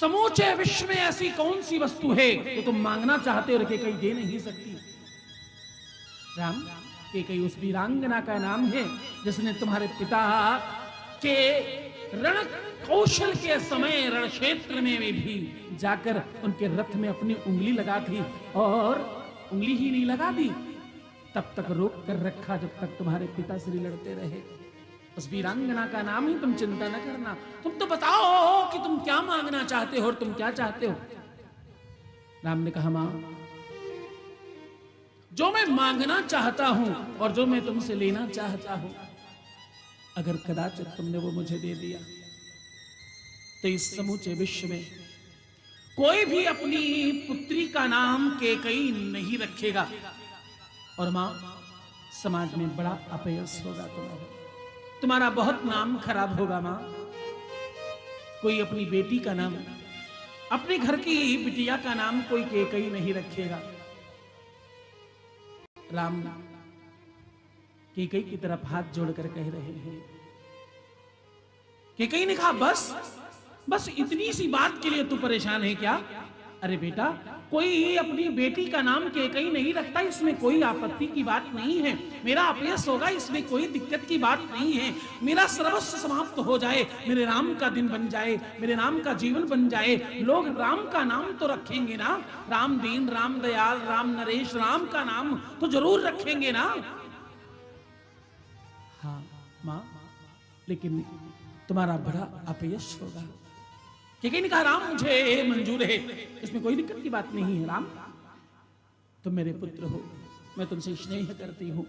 समूचे विश्व में ऐसी कौन सी वस्तु है जो तुम मांगना चाहते हो और केकई दे नहीं सकती। राम, केकई उस वीरांगना का नाम है जिसने तुम्हारे पिता के रण कौशल के समय रण क्षेत्र में भी जाकर उनके रथ में अपनी उंगली लगा थी, और उंगली ही नहीं लगा दी, तब तक रोक कर रखा जब तक तुम्हारे पिताश्री लड़ते रहे। उस वीरांगना का नाम ही तुम चिंता न करना। तुम तो बताओ कि तुम क्या मांगना चाहते हो और तुम क्या चाहते हो। राम ने कहा, मां, जो मैं मांगना चाहता हूं और जो मैं तुमसे लेना चाहता हूं, अगर कदाचित तुमने वो मुझे दे दिया तो इस समूचे विश्व में कोई भी अपनी पुत्री का नाम केकई नहीं रखेगा, और मां, समाज में बड़ा अपयश होगा तुम्हारा बहुत नाम खराब होगा। मां, कोई अपनी बेटी का नाम, अपने घर की बिटिया का नाम कोई केकई नहीं रखेगा। राम केकई की तरफ हाथ जोड़कर कह रहे हैं। केकई ने कहा, बस इतनी सी बात के लिए तू परेशान है क्या? अरे बेटा, कोई अपनी बेटी का नाम केकई नहीं रखता, इसमें कोई आपत्ति की बात नहीं है। मेरा अपयश होगा, इसमें कोई दिक्कत की बात नहीं है। मेरा सर्वस्व समाप्त हो जाए, मेरे राम का दिन बन जाए, मेरे राम का जीवन बन जाए, लोग राम का नाम तो रखेंगे ना। राम दीन, राम दयाल, राम नरेश, राम का नाम तो जरूर रखेंगे ना। हाँ माँ, लेकिन तुम्हारा बड़ा अपयश होगा। केकई ने कहा, राम मुझे मंजूर है, इसमें कोई दिक्कत की बात नहीं है। राम, तुम मेरे पुत्र हो, मैं तुमसे स्नेह करती हूं,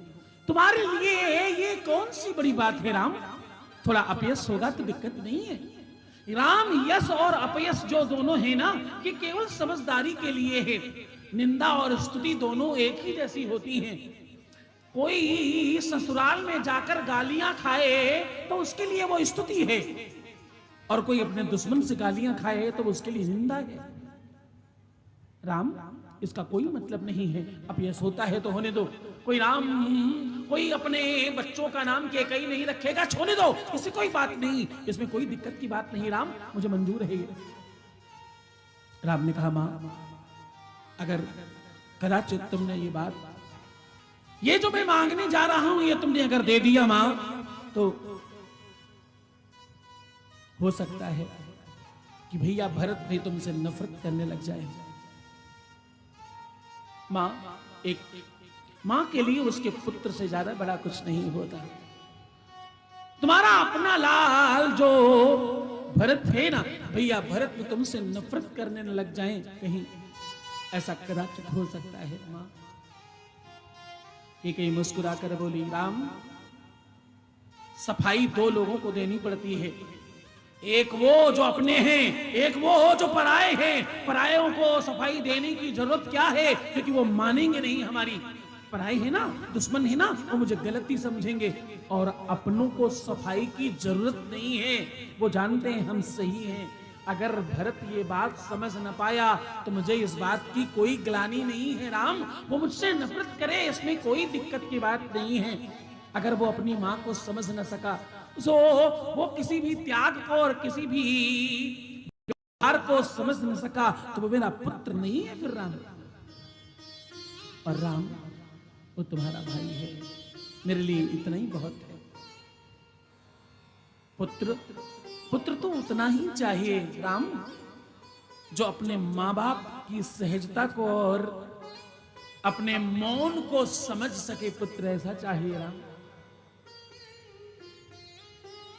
तुम्हारे लिए ये कौन सी बड़ी बात है। राम, थोड़ा अपयश होगा तो दिक्कत नहीं है। राम, यश और अपयश जो दोनों है ना, ये केवल समझदारी के लिए है। निंदा और स्तुति दोनों एक ही जैसी होती हैं। कोई ससुराल में जाकर गालियां खाए तो उसके लिए वो स्तुति है, और कोई अपने दुश्मन से गालियां खाए तो उसके लिए निंदा है। राम, इसका कोई मतलब नहीं है। अपयश होता है तो होने दो। कोई अपने बच्चों का नाम केकई नहीं रखेगा, छोड़ने दो, इससे कोई बात नहीं, इसमें कोई दिक्कत की बात नहीं। राम, मुझे मंजूर है। राम ने कहा, मां, अगर कदाचित तुमने ये जो मैं मांगने जा रहा हूं, ये तुमने अगर दे दिया मां, तो हो सकता है कि भैया भरत भी तुमसे नफरत करने लग जाए। मां, एक मां के लिए उसके पुत्र से ज्यादा बड़ा कुछ नहीं होता। तुम्हारा अपना लाल जो भरत है ना, भैया भरत भी तुमसे नफरत करने न लग जाए, कहीं ऐसा कदाचित हो सकता है। मां कहीं मुस्कुरा कर बोली, राम, सफाई दो लोगों को देनी पड़ती है, एक वो जो अपने हैं, एक वो जो पराये हैं। परायों को सफाई देने की जरूरत क्या है, क्योंकि वो मानेंगे नहीं हमारी। पराये है ना, दुश्मन है ना, वो मुझे गलती समझेंगे, और अपनों को सफाई की जरूरत नहीं है, वो जानते हैं हम सही हैं। अगर भरत ये बात समझ न पाया तो मुझे इस बात की कोई ग्लानि नहीं है। राम, वो मुझसे नफरत करे, इसमें कोई दिक्कत की बात नहीं है। अगर वो अपनी मां को समझ न सका, तो वो किसी भी त्याग को और किसी भी व्यवहार को समझ न सका, तो वो मेरा पुत्र नहीं है फिर। राम, और राम, वो तुम्हारा भाई है, मेरे लिए इतना ही बहुत है। पुत्र तो उतना ही चाहिए राम, जो अपने मां बाप की सहजता को और अपने मौन को समझ सके। पुत्र ऐसा चाहिए राम।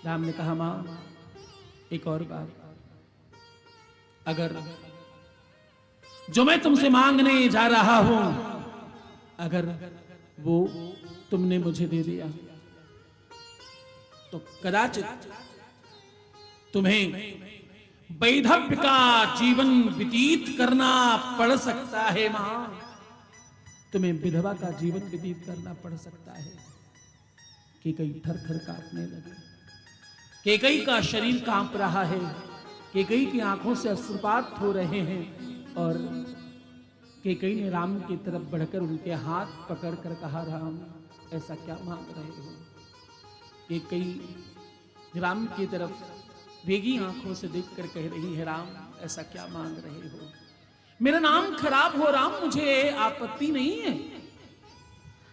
राम ने कहा, मां, एक और बात, अगर जो मैं तुमसे मांगने जा रहा हूं, अगर वो तुमने मुझे दे दिया, तो कदाचित तुम्हें वैधव्य का जीवन व्यतीत करना पड़ सकता है। मां, तुम्हें विधवा का जीवन व्यतीत करना पड़ सकता है। केकई थर थर कांपने लगे, केकई का शरीर कांप रहा है, केकई की आंखों से अश्रुपात हो रहे हैं, और केकई ने राम की तरफ बढ़कर उनके हाथ पकड़कर कहा, राम, ऐसा क्या मांग रहे हो? केकई राम की तरफ भीगी आंखों से देखकर कह रही है, राम, ऐसा क्या मांग रहे हो? मेरा नाम खराब हो राम, मुझे आपत्ति नहीं है।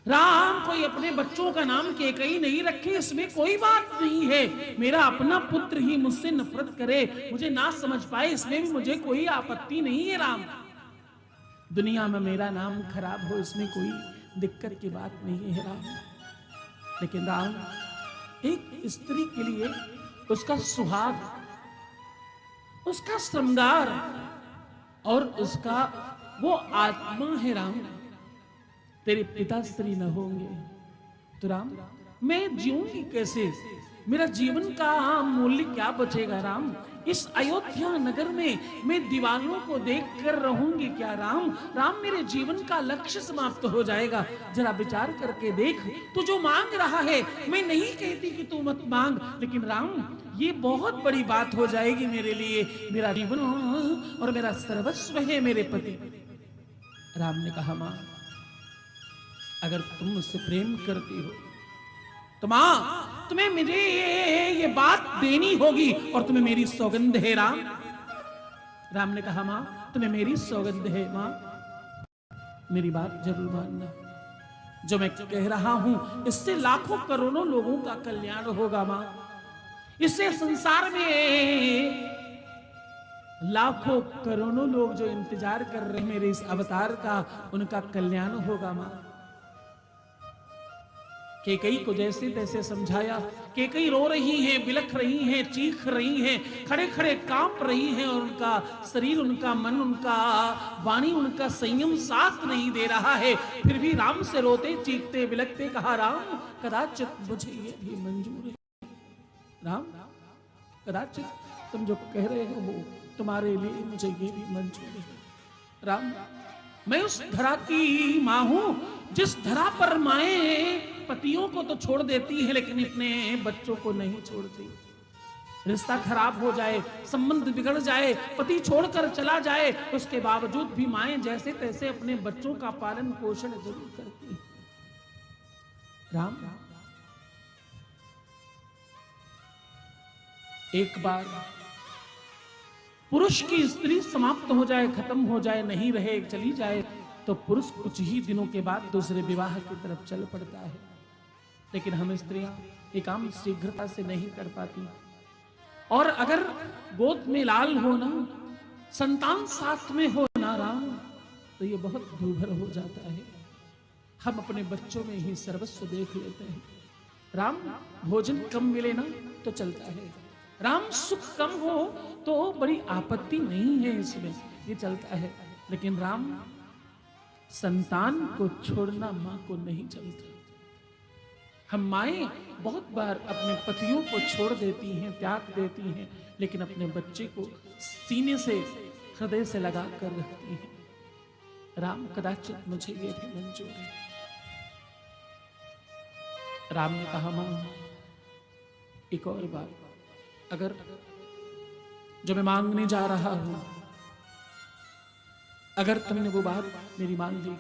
राम कोई अपने बच्चों का नाम केकई नहीं रखे, इसमें कोई बात नहीं है। मेरा अपना पुत्र ही मुझसे नफरत करे, मुझे ना समझ पाए, इसमें भी मुझे कोई आपत्ति नहीं है राम। दुनिया में मेरा नाम खराब हो, इसमें कोई दिक्कत की बात नहीं है राम। लेकिन राम, एक स्त्री के लिए उसका सुहाग, उसका श्रृंगार और उसका वो आत्मा है राम, तेरे पिता श्री न होंगे तो राम मैं जीऊंगी कैसे? मेरा जीवन का मूल्य क्या बचेगा राम? इस अयोध्या नगर में मैं दीवारों को देख कर रहूंगी क्या राम? राम मेरे जीवन का लक्ष्य समाप्त हो जाएगा। जरा विचार करके देख, तू जो मांग रहा है, मैं नहीं कहती कि तू मत मांग, लेकिन राम ये बहुत बड़ी बात हो जाएगी मेरे लिए। मेरा जीवन और मेरा सर्वस्व है मेरे पति। राम ने कहा, मां अगर तुम मुझसे प्रेम करती हो तो मां तुम्हें मुझे ये बात देनी होगी और तुम्हें मेरी सौगंध है राम। राम ने कहा, मां तुम्हें मेरी सौगंध है, मां मेरी बात जरूर मानना। जो मैं कह रहा हूं इससे लाखों करोड़ों लोगों का कल्याण होगा मां। इससे संसार में लाखों करोड़ों लोग जो इंतजार कर रहे हैं मेरे इस अवतार का, उनका कल्याण होगा मां। केकई को जैसे तैसे समझाया। केकई रो रही हैं, बिलख रही हैं, चीख रही हैं, खड़े खड़े कांप रही हैं और उनका शरीर, उनका मन, उनका वाणी, उनका संयम साथ नहीं दे रहा है। फिर भी राम से रोते चीखते बिलखते कहा, राम कदाचित मुझे ये भी मंजूर है। राम कदाचित तुम जो कह रहे हो वो तुम्हारे लिए मुझे ये भी मंजूर है। राम मैं उस धरा की मां हूं जिस धरा पर माएं पतियों को तो छोड़ देती है लेकिन अपने बच्चों को नहीं छोड़ती। रिश्ता खराब हो जाए, संबंध बिगड़ जाए, पति छोड़कर चला जाए, उसके बावजूद भी माएं जैसे तैसे अपने बच्चों का पालन पोषण जरूर करती। राम एक बार पुरुष की स्त्री समाप्त हो जाए, खत्म हो जाए, नहीं रहे, चली जाए, तो पुरुष कुछ ही दिनों के बाद दूसरे विवाह की तरफ चल पड़ता है। लेकिन हम स्त्रियां ये काम शीघ्रता से नहीं कर पाती। और अगर गोद में लाल होना, संतान साथ में हो ना राम, तो ये बहुत दूभर हो जाता है। हम अपने बच्चों में ही सर्वस्व देख लेते हैं। राम भोजन कम मिले ना तो चलता है, राम सुख कम हो तो बड़ी आपत्ति नहीं है, इसमें ये चलता है। लेकिन राम संतान को छोड़ना मां को नहीं चलता। हम माएं बहुत बार अपने पतियों को छोड़ देती हैं, त्याग देती हैं, लेकिन अपने बच्चे को सीने से, हृदय से लगा कर रखती हैं। राम कदाचित मुझे ये भी मंजूर है। राम ने कहा, मां एक और बात, अगर जो मैं मांगने जा रहा हूं, अगर तुमने वो बात मेरी मान ली,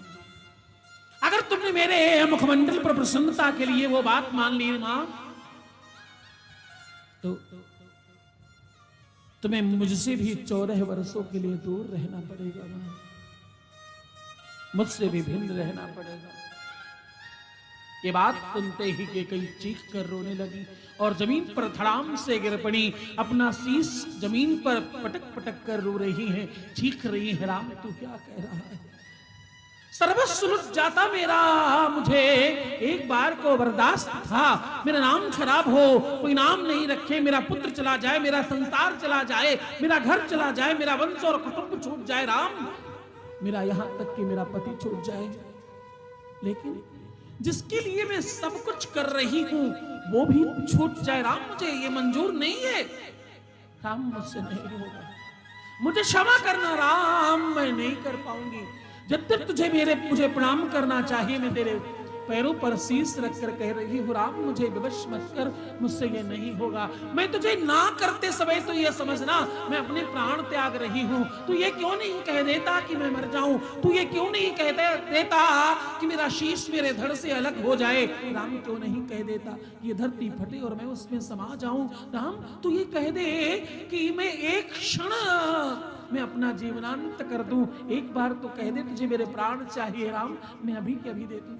अगर तुमने मेरे मुखमंडल पर प्रसन्नता के लिए वो बात मान ली मां, तो तुम्हें मुझसे भी 14 वर्षों के लिए दूर रहना पड़ेगा मां, मुझसे भी भिन्न रहना पड़ेगा। ये बात सुनते ही केकई चीख कर रोने लगी और जमीन पर धड़ाम से गिर पड़ी। अपना शीश जमीन पर पटक पटक कर रो रही है, चीख रही है, राम तू क्या कह रहा है? सर्वस्व लुट जाता मेरा, मुझे एक बार को बर्दाश्त था, मेरा नाम खराब हो, कोई नाम नहीं रखे, मेरा पुत्र चला जाए, मेरा संसार चला जाए, मेरा घर चला जाए, मेरा वंश और कुटुंब छूट जाए राम, मेरा यहां तक कि मेरा पति छूट जाए। लेकिन जिसके लिए मैं सब कुछ कर रही हूं वो भी छूट जाए राम, मुझे ये मंजूर नहीं है। राम मुझसे नहीं होगा, मुझे क्षमा करना राम, मैं नहीं कर पाऊंगी। जब तक मुझे प्रणाम करना चाहिए, मैं तेरे पैरों पर शीश रखकर कह रही हूँ, राम मुझे विवश मत कर, मुझसे ये नहीं होगा। मैं तुझे ना करते समय तो ये समझना मैं अपने प्राण त्याग रही हूँ। तू ये क्यों नहीं कह देता कि मैं मर जाऊं? तू ये क्यों नहीं कह देता कि मेरा शीश मेरे धड़ से अलग हो जाए? राम क्यों नहीं कह देता ये धरती फटे और मैं उसमें समा जाऊं? राम तू ये कह दे कि मैं एक क्षण मैं अपना जीवनांत कर दूं। एक बार तो कह दे तुझे मेरे प्राण चाहिए राम, मैं अभी के अभी दे दूं।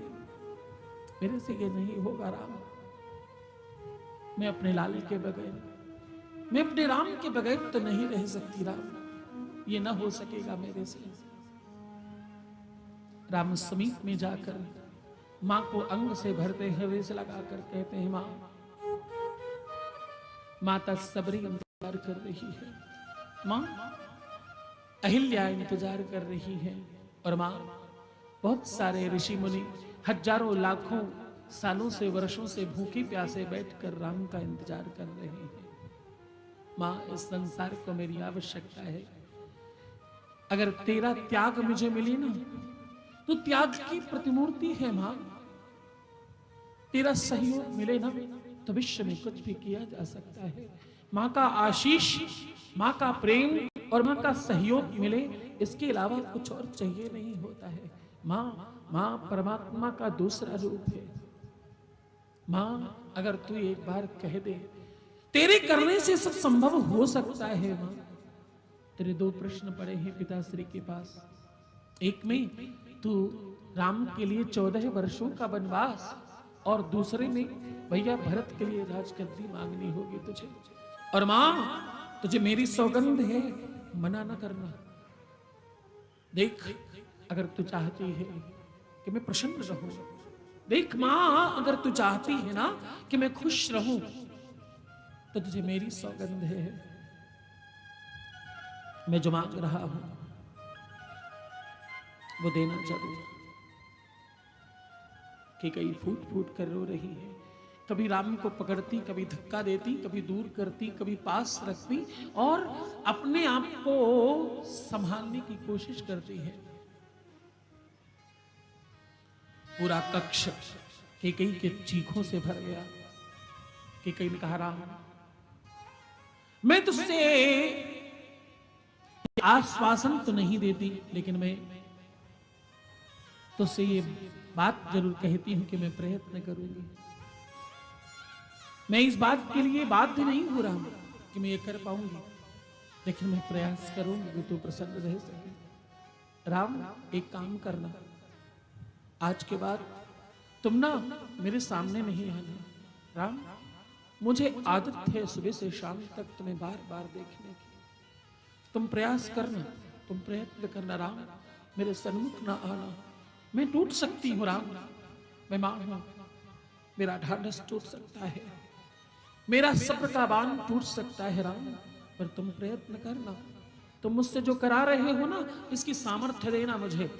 मेरे से ये नहीं होगा राम, मैं अपने लाले के बगैर, मैं अपने राम के बगैर तो नहीं रह सकती राम, ये ना हो सकेगा मेरे से। राम समीप में जाकर मां को अंग से भरते हुए से लगाकर कहते हैं, मां, माता सबरी इंतजार कर रही है, मां अहिल्या इंतजार कर रही है, और मां बहुत सारे ऋषि मुनि हजारों लाखों सालों से वर्षों से भूखे प्यासे बैठकर राम का इंतजार कर रहे हैं। मां, इस संसार को मेरी आवश्यकता है, अगर तेरा त्याग मुझे मिले ना तो त्याग की प्रतिमूर्ति है मां, तेरा सहयोग मिले ना तो विश्व में कुछ भी किया जा सकता है। मां का आशीष, मां का प्रेम और मां का सहयोग मिले, इसके अलावा कुछ और चाहिए नहीं होता है। मां, मां परमात्मा का दूसरा रूप है। मां, अगर तू एक बार कह दे तेरे करने से सब संभव हो सकता है। मां, तेरे दो प्रश्न पड़े हैं पिताश्री के पास, एक में तू राम के लिए 14 वर्षों का वनवास, और दूसरे में भैया भरत के लिए राजगद्दी मांगनी होगी तुझे। और मां, तुझे मेरी सौगंध है, मना न करना। देख, अगर तू चाहती है कि मैं प्रसन्न रहूं, देख मां, अगर तू चाहती है ना कि मैं खुश रहूं, तो तुझे मेरी सौगंध है, मैं जो मांग रहा हूं वो देना जरूर। कि कई फूट फूट कर रो रही है, कभी राम को पकड़ती, कभी धक्का देती, कभी दूर करती, कभी पास रखती, और अपने आप को संभालने की कोशिश करती है। पूरा कक्ष केकई के चीखों से भर गया। केकई ने कहा, राम, मैं तुझसे आश्वासन तो नहीं देती, लेकिन मैं तुझसे ये बात जरूर कहती हूं कि मैं प्रयत्न करूंगी। मैं इस बात के लिए बाध्य नहीं हो रहा हूं कि मैं ये कर पाऊंगी, लेकिन मैं प्रयास करूंगी कि तू प्रसन्न रह सके। राम, एक काम करना, आज के बाद तुम ना मेरे सामने नहीं आना। राम, मुझे आदत है सुबह से शाम तक तुम्हें बार बार देखने की। तुम प्रयास करना, तुम प्रयत्न करना। राम, मेरे सन्मुख ना आना, मैं टूट सकती हूँ राम, मैं मां हूं, मेरा ढाढ़स टूट सकता है, मेरा सब्र का बांध टूट सकता है राम, पर तुम प्रयत्न करना। तुम मुझसे जो करा रहे हो ना, इसकी सामर्थ्य देना मुझे,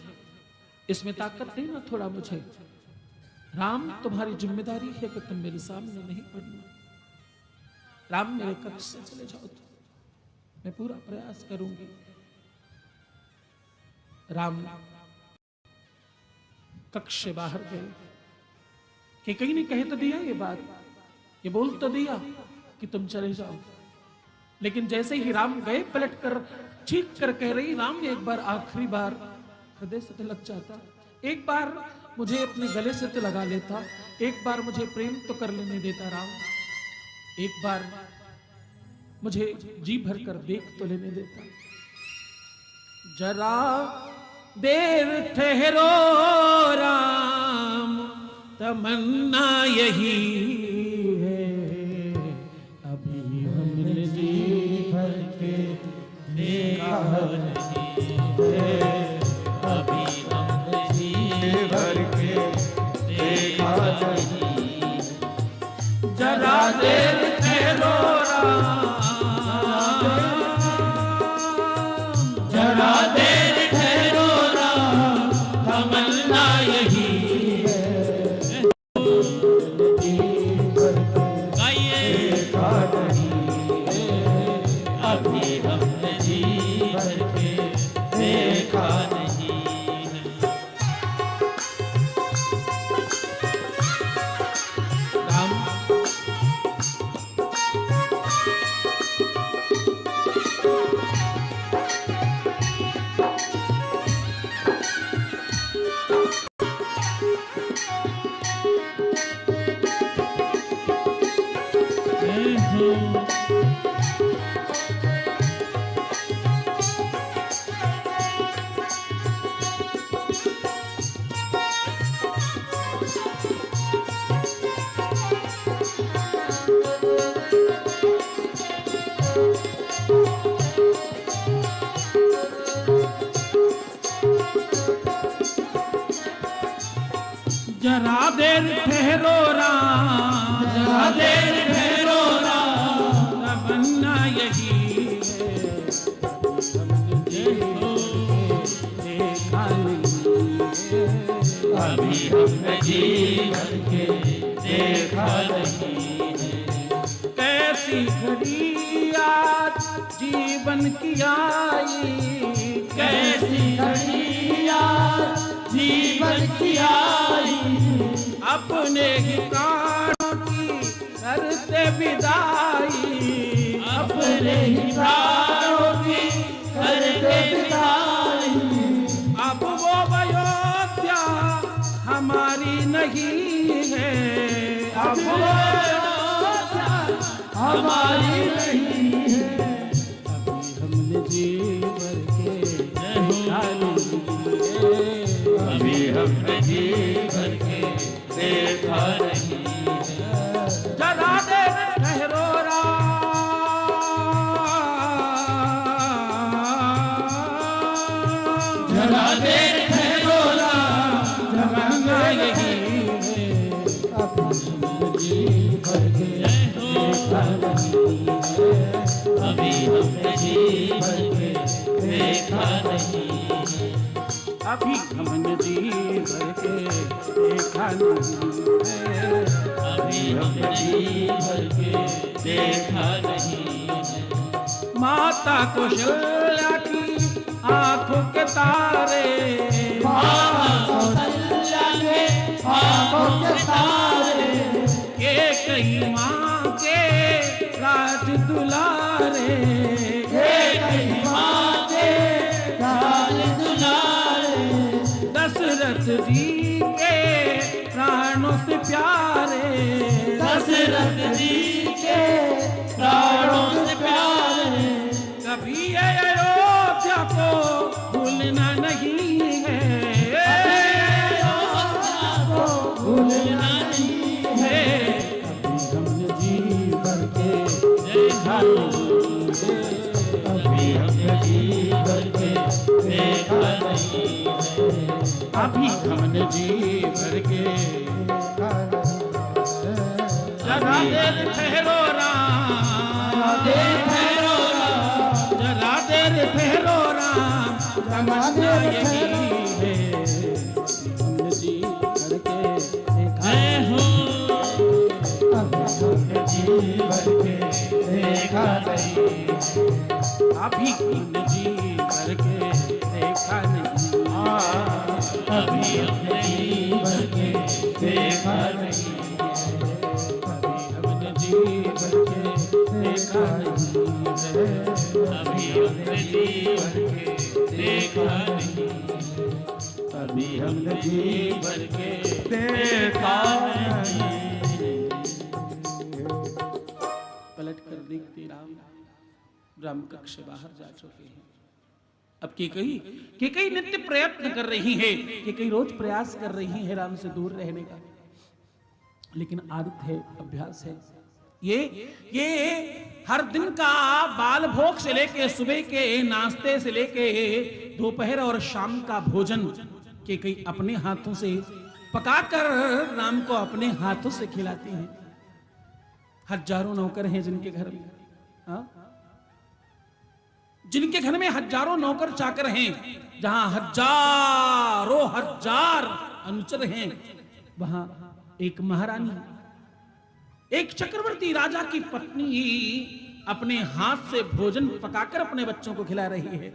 इसमें ताकत देना थोड़ा मुझे। राम, तुम्हारी जिम्मेदारी है कि तुम मेरे सामने नहीं पड़ना। राम, मेरे कक्ष से चले जाओ, तो मैं पूरा प्रयास करूंगी। राम कक्ष से बाहर गए। कि कहीं ने कह तो दिया ये बात, ये बोल तो दिया कि तुम चले जाओ, लेकिन जैसे ही राम गए, पलट कर चीख कर कह रही, राम, एक बार आखिरी बार हृदय से तो लग जाता, एक बार मुझे अपने गले से तो लगा लेता, एक बार मुझे प्रेम तो कर लेने देता राम, एक बार मुझे जी भर कर देख तो लेने देता। जरा देर ठहरो राम, तमन्ना यही है, अभी हमने जी भर के देखा नहीं है, अभी हमने जी भर के देखा नहीं। जरा देर ठहरो राम, जरा देर ठहरो राम, तमन्ना यही है, जी भर के देखा नहीं है, अभी हमने जी भर के देखा नहीं है। राम, जरा देर ठहरो राम, जरा देर ठहरो राम, तमन्ना यही है, देखा नहीं है। अभी हमने जीवन के देखा नहीं है। कैसी घड़ी आज जीवन की आई, कैसी घड़ी आज जीवन की आई, अपने ही प्राणों की करते विदाई, अपने ही प्राणों की करते विदाई। अब वो अयोध्या हमारी नहीं है, अब वो अयोध्या हमारी नहीं है। अभी हमने जी भर के देखा नहीं है, अभी हमने जीवन के देखा नहीं है। जरा देर ठहरो राम, जरा देर ठहरो राम, तमन्ना यही है, अभी हमने जीवन के देखा नहीं है। अभी हमने जी भर के देखा नहीं है। अभी हमने जीवन के देखा नहीं है। माता कौशल्या की आंखों के तारे, कौशल्या के आंखों के तारे, ये कई माँ के राज दुलारे, कई माँ के राज दुलारे, दशरथ जी के प्राणों से प्यारे, दशरथ जी के प्राणों से प्यारे। कभी ये अयोध्या को भूलना नहीं है, भूलना नहीं है। अभी हमने जी भर के देखा नहीं है, अभी हमने जीवन के देखा नहीं है। अभी हमने जी भर के जरा देर ठहरो राम, ठहरो राम, जरा देर ठहरो राम, तमन्ना यही है, हमने जी भर के देखा हमने जीवन के देखा नहीं है। अभी हमने जी भर के देखा नहीं, अभी हमने जीवन के देखा नहीं है। अभी हमने जी भर के देखा नहीं है। अभी हमने जीवन के देखा नहीं है। अभी हमने जीवन के देखा नहीं है। पलट कर देखते राम कक्ष से बाहर जा चुके हैं। अब केकई नित्य प्रयत्न कर रही है, केकई रोज प्रयास कर रही है राम से दूर रहने का, लेकिन आदत है, अभ्यास है। ये हर दिन का बाल भोग से लेके सुबह के नाश्ते से लेके दोपहर और शाम का भोजन केकई अपने हाथों से पकाकर राम को अपने हाथों से खिलाती हैं। हजारों नौकर हैं जिनके घर में, हाँ? जिनके घर में हजारों नौकर चाकर हैं, जहां हजारों हजार अनुचर हैं, वहां एक महारानी, एक चक्रवर्ती राजा की पत्नी अपने हाथ से भोजन पकाकर अपने बच्चों को खिला रही है।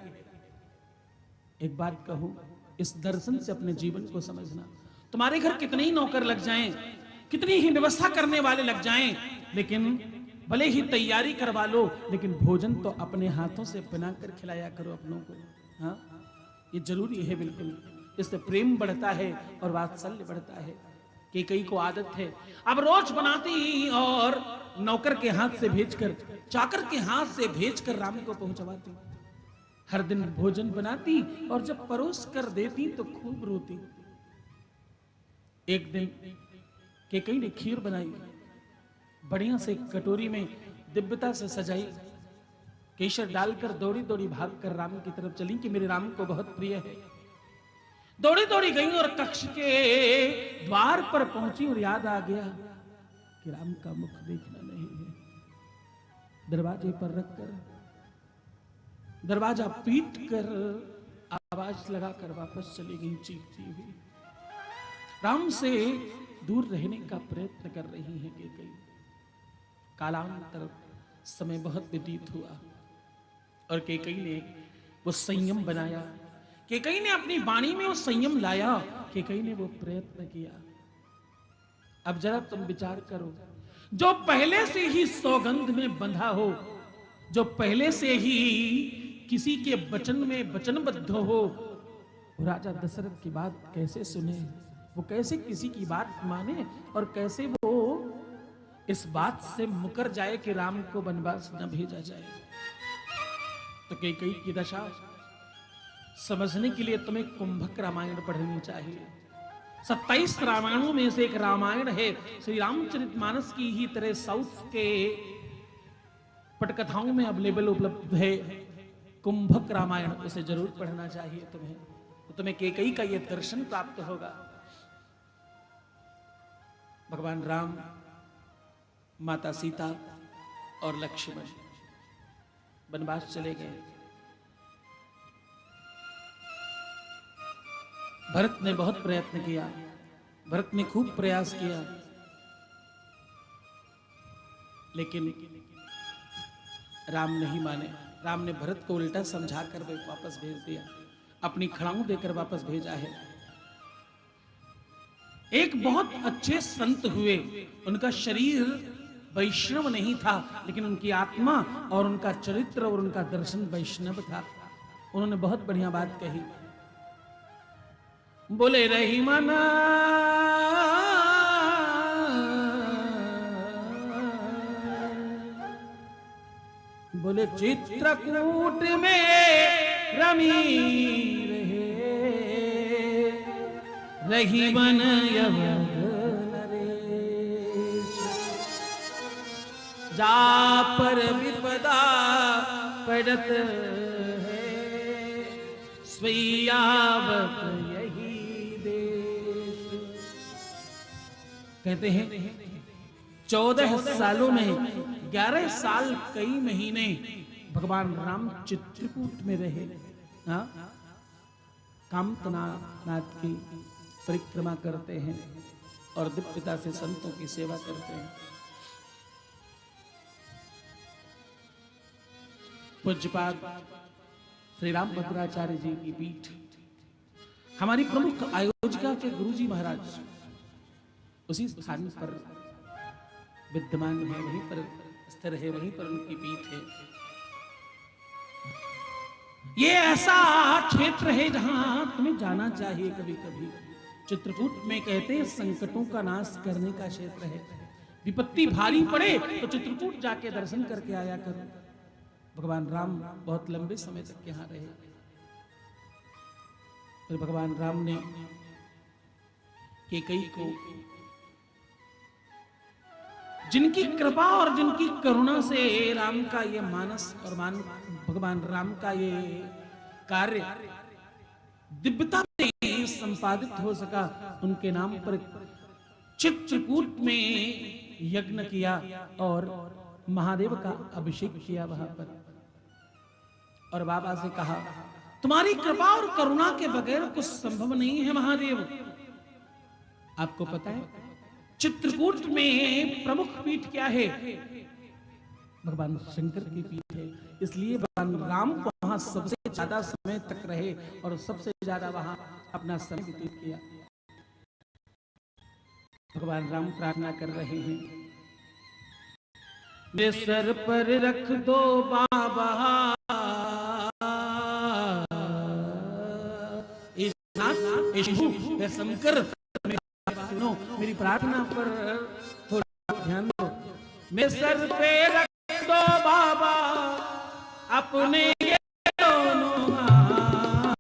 एक बात कहूं, इस दर्शन से अपने जीवन को समझना। तुम्हारे घर कितने ही नौकर लग जाएं, कितनी ही व्यवस्था करने वाले लग जाएं, लेकिन भले ही तैयारी करवा लो, लेकिन भोजन तो अपने हाथों से बनाकर खिलाया करो अपनों को। हाँ, ये जरूरी है बिल्कुल। इससे प्रेम बढ़ता है और वात्सल्य बढ़ता है। कई को आदत है, अब रोज बनाती और नौकर के हाथ से भेजकर, चाकर के हाथ से भेजकर राम को पहुंचवाती। हर दिन भोजन बनाती और जब परोस कर देती तो खूब रोती। एक दिन कई ने खीर बनाई, बढ़िया से कटोरी में दिव्यता से सजाई, केसर डालकर दौड़ी दौड़ी भागकर राम की तरफ चली कि मेरे राम को बहुत प्रिय है। दौड़ी दौड़ी गई और कक्ष के द्वार पर पहुंची और याद आ गया कि राम का मुख देखना नहीं है। दरवाजे पर रखकर दरवाजा पीट कर आवाज लगाकर वापस चली गई चीखती हुई। राम से दूर रहने का प्रयत्न कर रही है कैकेयी। कालांतर समय बहुत व्यतीत हुआ और कैकेयी ने वो संयम बनाया, कैकेयी ने अपनी वाणी में वो संयम लाया, कैकेयी ने वो प्रयत्न किया। अब जरा तुम विचार करो, जो पहले से ही सौगंध में बंधा हो, जो पहले से ही किसी के वचन में वचनबद्ध हो, राजा दशरथ की बात कैसे सुने, वो कैसे किसी की बात माने और कैसे वो इस बात से मुकर जाए कि राम को वनवास न भेजा जाए। तो कैकेयी की दशा समझने के लिए तुम्हें कुंभक रामायण पढ़नी चाहिए। 27 रामायणों में से एक रामायण है श्री रामचरितमानस की ही तरह साउथ के पटकथाओं में अवेलेबल उपलब्ध है कुंभक रामायण, उसे जरूर पढ़ना चाहिए तुम्हें, तो तुम्हें कैकेयी का यह दर्शन प्राप्त होगा। भगवान राम, माता सीता और लक्ष्मण वनवास चले गए। भरत ने बहुत प्रयत्न किया, भरत ने खूब प्रयास किया, लेकिन राम नहीं माने। राम ने भरत को उल्टा समझाकर वापस भेज दिया, अपनी खड़ाऊ देकर वापस भेजा है। एक बहुत अच्छे संत हुए, उनका शरीर वैष्णव नहीं था, लेकिन उनकी आत्मा और उनका चरित्र और उनका दर्शन वैष्णव था। उन्होंने बहुत बढ़िया बात कही, बोले रही मना बोले चित्रकूट में रमी रही मन नरेश, जा पर विपदा पड़त है, स्वयावत यही देश। कहते हैं 14 सालों में 11 साल कई महीने भगवान राम चित्रकूट में रहे। कामतनाथ की परिक्रमा करते हैं और दिव्यता से संतों की सेवा करते हैं। पूज्यपाद श्री रामभद्राचार्य जी की पीठ, हमारी प्रमुख आयोजिका के गुरुजी महाराज उसी स्थान पर विद्यमान है, वहीं पर स्थिर है, वहीं पर उनकी पीठ है। ये ऐसा क्षेत्र है जहां तुम्हें जाना चाहिए कभी कभी। चित्रकूट में कहते हैं संकटों का नाश करने का क्षेत्र है। विपत्ति भारी पड़े तो चित्रकूट जाके दर्शन करके आया करो। भगवान राम बहुत लंबे समय तक यहाँ रहे। फिर भगवान राम ने कैकेयी को, जिनकी कृपा और जिनकी करुणा से राम का ये मानस और भगवान राम का ये कार्य दिव्यता में संपादित हो सका, उनके नाम पर चित्रकूट में यज्ञ किया और महादेव का अभिषेक किया वहां पर। और बाबा से कहा, तुम्हारी कृपा और करुणा के बगैर कुछ संभव नहीं है महादेव। आपको पता है चित्रकूट में प्रमुख पीठ क्या है? भगवान शंकर की पीठ है। इसलिए भगवान राम को वहां सबसे ज्यादा समय तक रहे और सबसे ज्यादा वहां अपना समय व्यतीत किया। भगवान राम प्रार्थना कर रहे हैं, मेरे सर पर रख दो बाबा शंकर, मेरी प्रार्थना पर थोड़ा ध्यान दो। मेरे सर पे रख दो बाबा अपने ये दोनों हाथ,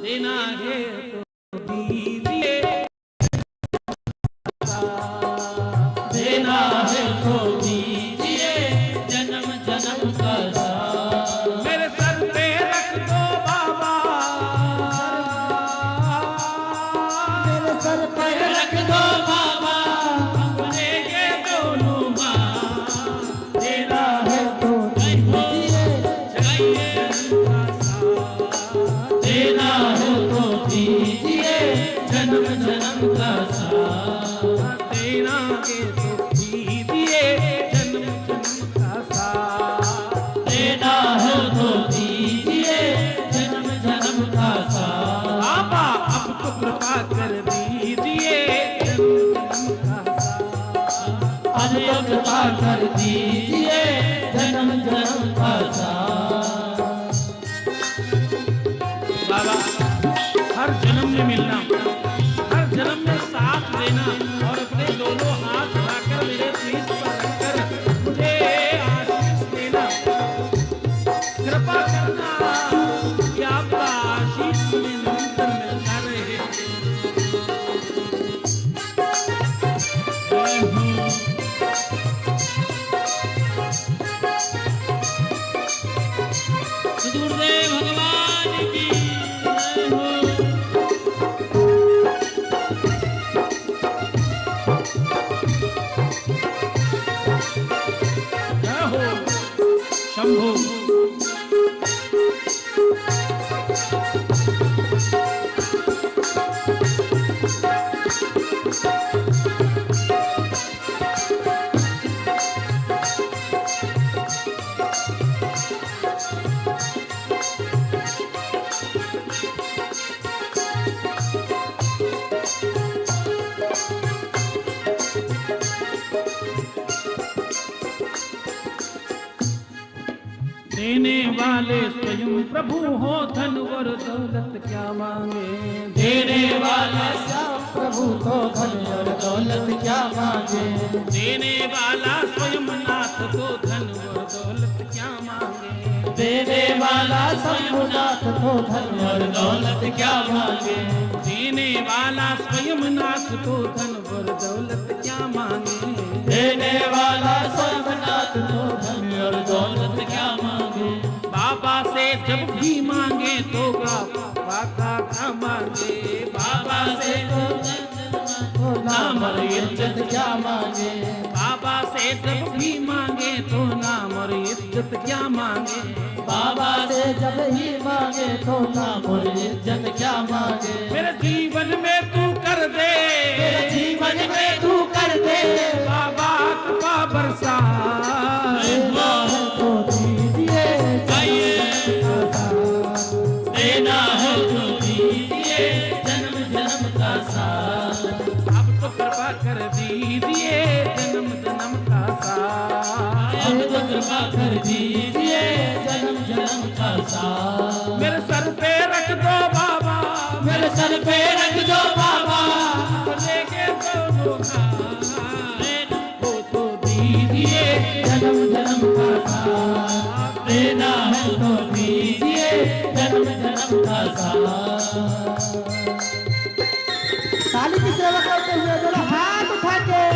देना है तो दीजिए, देना है तो दीजिए, जन्म जन्म का साथ। मेरे सर पे रख दो बाबा दीजिए जन्म जन्म का साथ। बाबा हर जन्म में मिलना, हर जन्म में साथ देना और अपने दोनों हाथ उठाकर मेरे शीश पर रखकर मुझे आशीष देना। कृपा करना कि आपका आशीष में निरंतर मिलता रहे। गुरुदेव भगवान की जय हो। जय हो शंभु। देने वाले स्वयं प्रभु हो, धन और दौलत क्या मांगे। देने वाला सब प्रभु तो धन और दौलत क्या मांगे। देने वाला स्वयं नाथ तो धन और दौलत क्या मांगे। देने वाला शंभुनाथ तो धन और दौलत क्या मांगे। देने वाला स्वयं नाथ तो धन और दौलत क्या मांगे। देने वाला शंभुनाथ तो धन और दौलत क्या मांगे। बाबा से जब भी मांगे तो बाबा का मांगे। बाबा से तो नाम और इज्जत क्या मांगे। बाबा से जब भी मांगे तो नाम और इज्जत क्या मांगे। बाबा से जब ही मांगे तो नाम और इज्जत क्या मांगे। मेरे जीवन में तू कर दे, मेरे जीवन में तू कर दे। बाबा कृपा बरसा। तो दीजिए देना है तो दीजिए जन्म जन्म का साथ। अब तो कृपा कर दीजिए जन्म जन्म का साथ। अब तो कृपा कर दीजिए जन्म जन्म का साथ। मेरे सर पे रख दो बाबा, मेरे सर पे रख दो बाबा। लेके दोनों हाथ वो तो दीजिए जन्म जन्म का साथ। देना है तो दीजिए जन्म जन्म का साथ। काली की सेवा करते हुए दोनों हाथ उठा के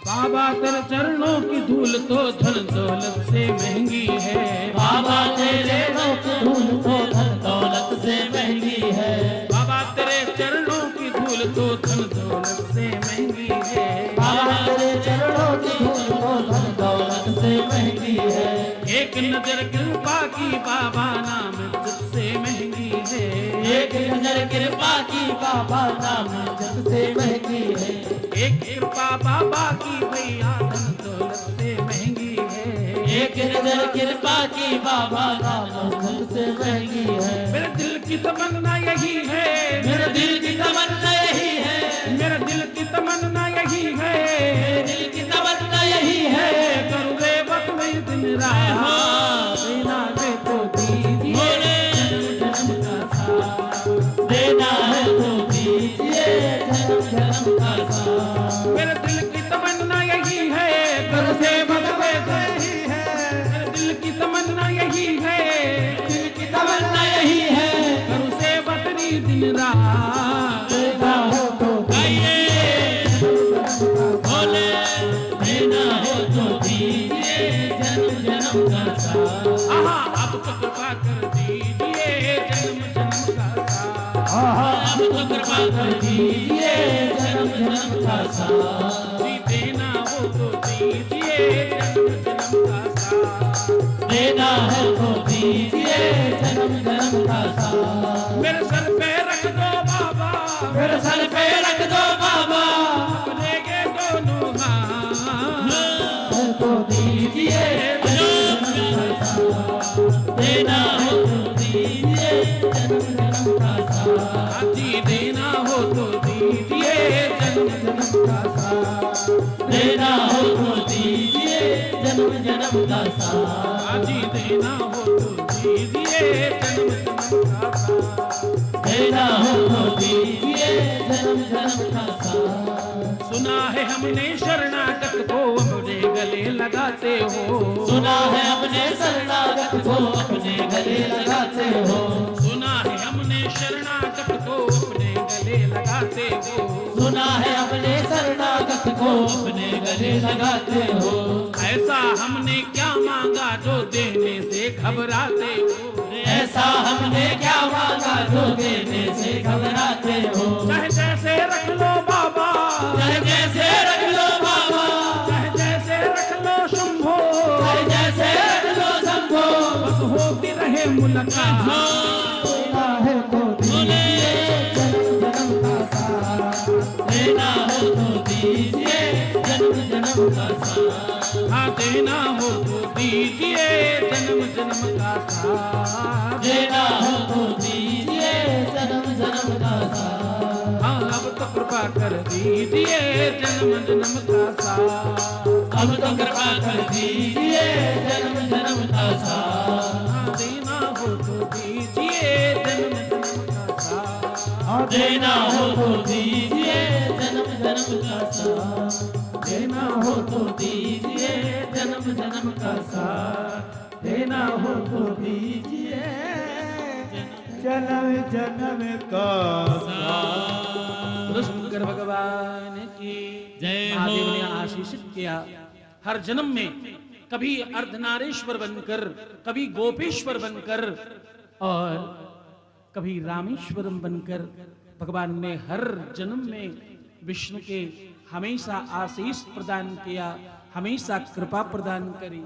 बाबा तेरे चरणों की धूल तो धन दौलत से महंगी है। बाबा तेरे धूल तो धन दौलत से महंगी है। बाबा तेरे चरणों की धूल तो धन दौलत से महंगी है। बाबा तेरे चरणों की धूल तो धन दौलत से महंगी है। एक नजर कृपा की बाबा नाम इज्जत से महंगी है। एक नजर कृपा की बाबा नाम इज्जत से महंगी है। एक कृपा बाबा की भैया धन दौलत से महंगी है। एक नजर कृपा की बाबा नाम इज्जत से महंगी है। मेरे दिल की तमन्ना यही है, मेरे दिल की तमन्ना यही है। मेरे दिल की तमन्ना यही है, मेरे दिल की तमन्ना यही है। करूँ रे वक्त में दिन रात देना दे तो दीजिए जन्म जन्म का साथ। देना है तो दीजिए जन्म जन्म का साथ। मेरे दिल की तमन्ना यही है, करूँ से वक्त में यही है। मेरे दिल की तमन्ना यही है, दिल की तमन्ना यही है। करूँ से वतनी दिन रात देना है तो आइए हाँ अब तो कृपा कर दीजिए जन्म जन्म का साथ। अब तो कृपा कर दीजिए जन्म जन्म का साथ। देना हो तो दीजिए जन्म जन्म का साथ। देना है तो दीजिए जन्म जन्म का साथ। मेरे सर पे रख दो बाबा, मेरे सर पे रख दो बाबा, अपने के दोनों हाथ। तो दीजिए जन्म जन्म का साथ। देना है तो दीजिए जन्म जन्म का साथ। जी देना हो तो दीजिए जन्म जन्म का साथ। देना हो तो दीजिए जन्म जन्म का साथ। जी देना हो तो दीजिए जन्म जन्म का साथ। देना हो तो दीजिए जन्म जन्म का साथ। सुना है हमने शरणागत को अपने गले लगाते हो। सुना है अपने शरणागत को अपने गले लगाते हो। सुना है हमने शरणागत को अपने गले लगाते हो। सुना है अपने शरणागत को अपने गले लगाते हो। ऐसा हमने क्या मांगा जो देने से घबराते हो। ऐसा हमने क्या मांगा जो देने से घबराते हो। चाहे जैसे रख लो बाबा, चाहे जैसे रख लो बाबा, चाहे जैसे रख लो शंभो, चाहे जैसे रख लो शंभो, बस होती रहे मुलाकात। देना है तो दीजिए जन्म जन्म का साथ। देना हो तो दीजिए जन्म जन्म का साथ। हाँ देना हो तो दीजिए जन्म जन्म का साथ। देना हो तो दीजिए जन्म जन्म का साथ। हाँ अब तो कृपा कर दीजिए जन्म जन्म का साथ। अब तो कृपा कर दीजिए जन्म जन्म का साथ। हाँ देना हो तो दीजिए जन्म जन्म का साथ। देना हो तो दीजिए जन्म जन्म का साथ। देना हो तो दीजिए जन्म जन्म का साथ। देना हो तो दीजिए जन्म जन्म का बोलो शंकर भगवान की जय हो। महादेव ने आशीषित किया हर जन्म में कभी अर्धनारेश्वर बनकर, कभी गोपेश्वर बनकर और कभी रामेश्वरम बनकर भगवान ने हर जन्म में विष्णु के हमेशा आशीष प्रदान किया, हमेशा कृपा प्रदान करी।